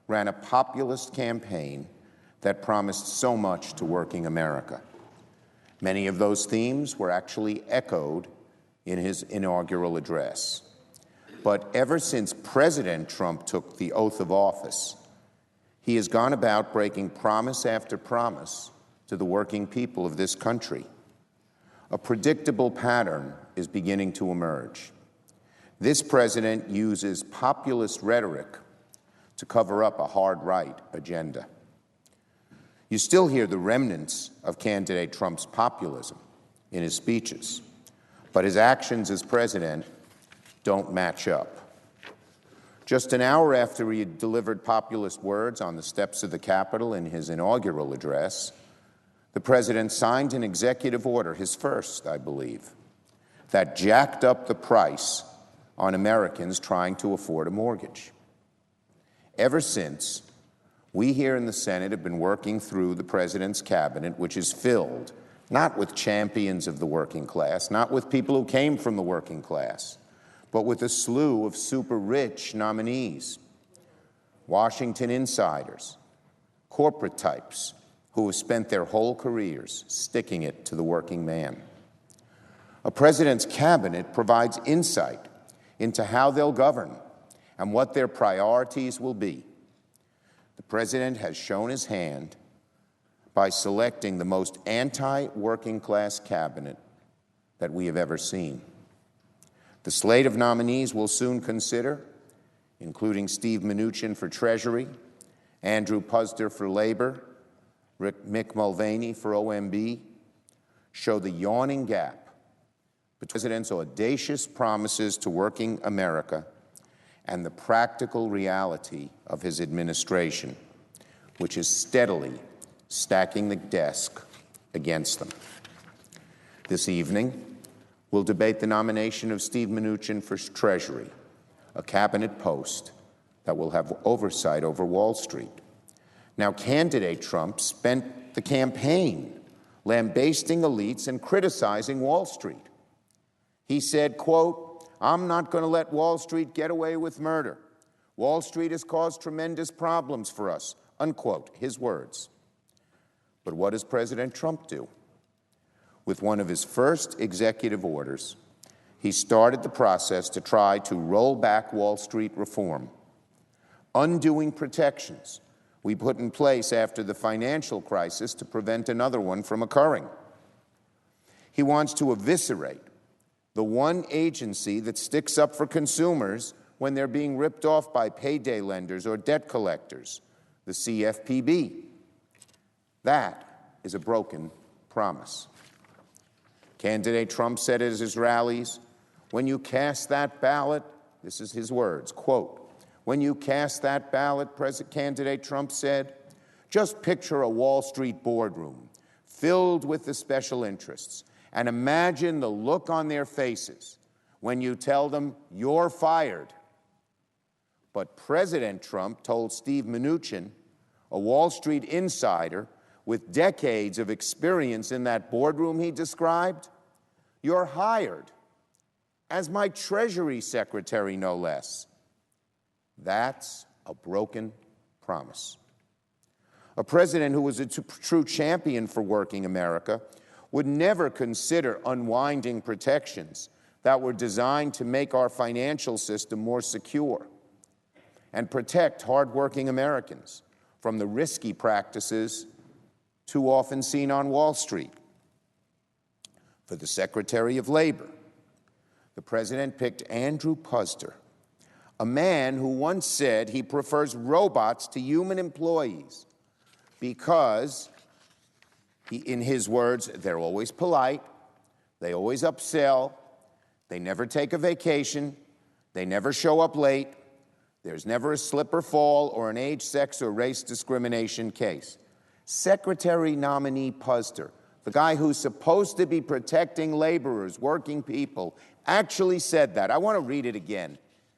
ran a populist campaign that promised so much to working America. Many of those themes were actually echoed in his inaugural address. But ever since President Trump took the oath of office, he has gone about breaking promise after promise to the working people of this country. A predictable pattern is beginning to emerge. This president uses populist rhetoric to cover up a hard-right agenda. You still hear the remnants of candidate Trump's populism in his speeches, but his actions as president don't match up. Just an hour after he had delivered populist words on the steps of the Capitol in his inaugural address, the president signed an executive order, his first, I believe, that jacked up the price on Americans trying to afford a mortgage. Ever since, we here in the Senate have been working through the president's cabinet, which is filled not with champions of the working class, not with people who came from the working class, but with a slew of super-rich nominees, Washington insiders, corporate types who have spent their whole careers sticking it to the working man. A president's cabinet provides insight into how they'll govern and what their priorities will be. The president has shown his hand by selecting the most anti-working class cabinet that we have ever seen. The slate of nominees we'll soon consider, including Steve Mnuchin for Treasury, Andrew Puzder for Labor, Mick Mulvaney for OMB, show the yawning gap between the president's audacious promises to working America and the practical reality of his administration, which is steadily stacking the desk against them. This evening, we'll debate the nomination of Steve Mnuchin for Treasury, a cabinet post that will have oversight over Wall Street. Now, candidate Trump spent the campaign lambasting elites and criticizing Wall Street. He said, quote, "I'm not going to let Wall Street get away with murder. Wall Street has caused tremendous problems for us," unquote, his words. But what does President Trump do? With one of his first executive orders, he started the process to try to roll back Wall Street reform, undoing protections we put in place after the financial crisis to prevent another one from occurring. He wants to eviscerate the one agency that sticks up for consumers when they're being ripped off by payday lenders or debt collectors, the CFPB. That is a broken promise. Candidate Trump said at his rallies, "When you cast that ballot," this is his words, quote, "when you cast that ballot," candidate Trump said, "just picture a Wall Street boardroom filled with the special interests and imagine the look on their faces when you tell them you're fired." But President Trump told Steve Mnuchin, a Wall Street insider with decades of experience in that boardroom he described, "You're hired as my Treasury Secretary, no less." That's a broken promise. A president who was a true champion for working America would never consider unwinding protections that were designed to make our financial system more secure and protect hardworking Americans from the risky practices too often seen on Wall Street. For the Secretary of Labor, the president picked Andrew Puzder, a man who once said he prefers robots to human employees because, in his words, they're always polite, they always upsell, they never take a vacation, they never show up late, there's never a slip or fall or an age, sex, or race discrimination case. Secretary nominee Puzder, the guy who's supposed to be protecting laborers, working people, actually said that. I want to read it again.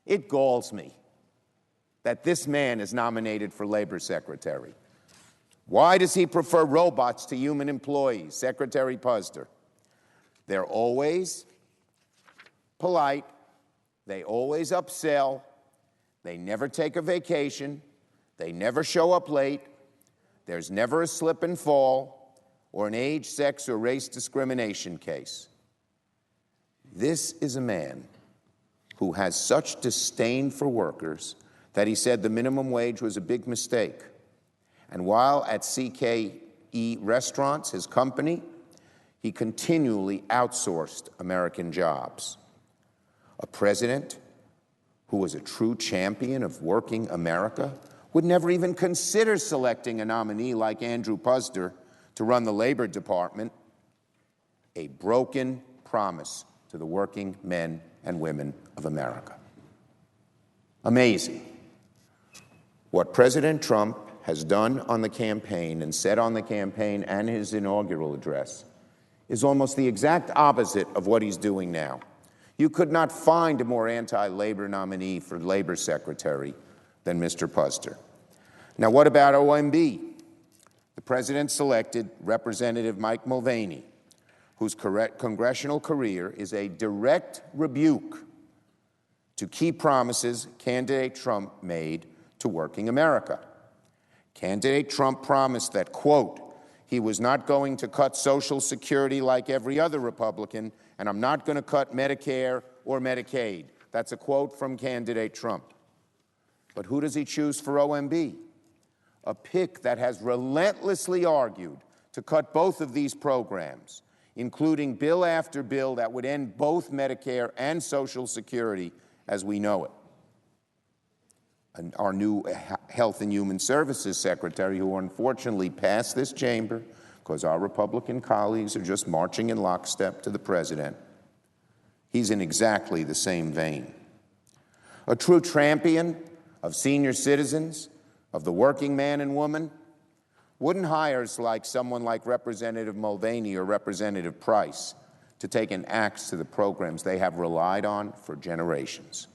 It galls me that this man is nominated for Labor Secretary. Why does he prefer robots to human employees? Secretary Puzder. They're always polite. They always upsell. They never take a vacation. They never show up late. There's never a slip and fall or an age, sex, or race discrimination case. This is a man who has such disdain for workers that he said the minimum wage was a big mistake. And while at CKE Restaurants, his company, he continually outsourced American jobs. A president who was a true champion of working America would never even consider selecting a nominee like Andrew Puzder to run the Labor Department. A broken promise to the working men and women of America. Amazing. What President Trump has done on the campaign and said on the campaign and his inaugural address is almost the exact opposite of what he's doing now. You could not find a more anti-labor nominee for Labor Secretary than Mr. Puzder. Now, what about OMB? The president selected Representative Mike Mulvaney, whose congressional career is a direct rebuke to key promises candidate Trump made to working America. Candidate Trump promised that, quote, he was not going to cut Social Security like every other Republican, and I'm not going to cut Medicare or Medicaid. That's a quote from candidate Trump. But who does he choose for OMB? A pick that has relentlessly argued to cut both of these programs, including bill after bill that would end both Medicare and Social Security as we know it. And our new Health and Human Services Secretary, who unfortunately passed this chamber because our Republican colleagues are just marching in lockstep to the president, he's in exactly the same vein. A true champion of senior citizens, of the working man and woman, wouldn't hire someone like Representative Mulvaney or Representative Price to take an axe to the programs they have relied on for generations.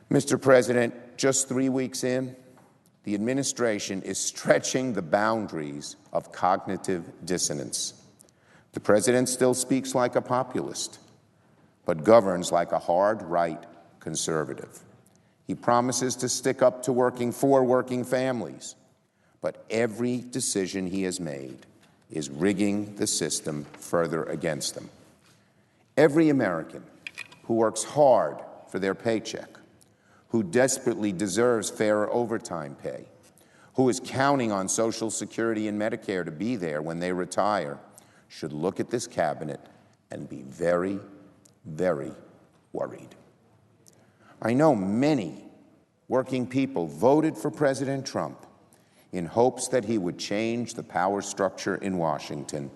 Mr. President, just 3 weeks in, the administration is stretching the boundaries of cognitive dissonance. The president still speaks like a populist, but governs like a hard-right conservative. He promises to stick up to for working families, but every decision he has made is rigging the system further against them. Every American who works hard for their paycheck, who desperately deserves fairer overtime pay, who is counting on Social Security and Medicare to be there when they retire, should look at this cabinet and be very, very worried. I know many working people voted for President Trump in hopes that he would change the power structure in Washington,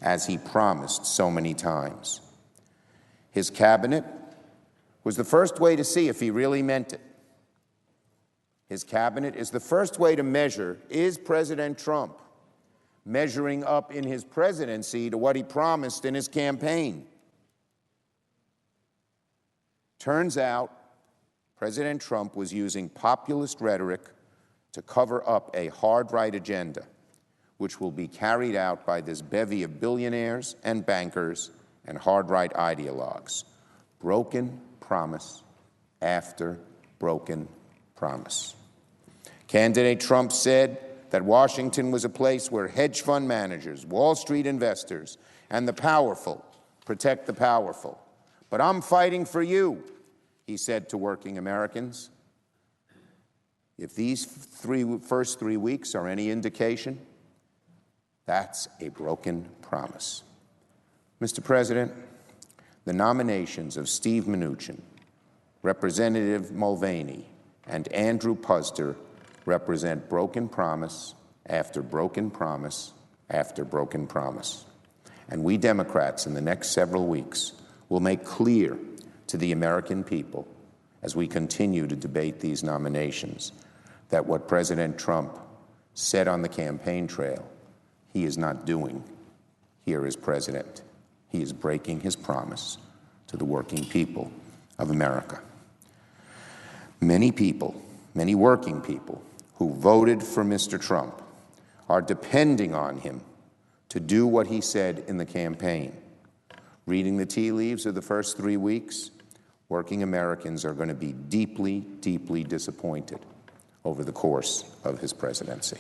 as he promised so many times. His cabinet was the first way to see if he really meant it. His cabinet is the first way to measure, is President Trump measuring up in his presidency to what he promised in his campaign? Turns out, President Trump was using populist rhetoric to cover up a hard-right agenda, which will be carried out by this bevy of billionaires and bankers and hard-right ideologues. Broken promise after broken promise. Candidate Trump said that Washington was a place where hedge fund managers, Wall Street investors, and the powerful protect the powerful. But I'm fighting for you, he said to working Americans. If these first 3 weeks are any indication, that's a broken promise. Mr. President, the nominations of Steve Mnuchin, Representative Mulvaney, and Andrew Puzder represent broken promise after broken promise after broken promise. And we Democrats in the next several weeks will make clear to the American people, as we continue to debate these nominations, that what President Trump said on the campaign trail, he is not doing here as president. He is breaking his promise to the working people of America. Many people, many working people who voted for Mr. Trump are depending on him to do what he said in the campaign. Reading the tea leaves of the first 3 weeks, working Americans are going to be deeply, deeply disappointed over the course of his presidency.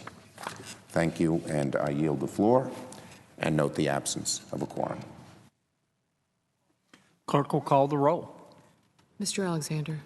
Thank you, and I yield the floor and note the absence of a quorum. Clerk will call the roll. Mr. Alexander.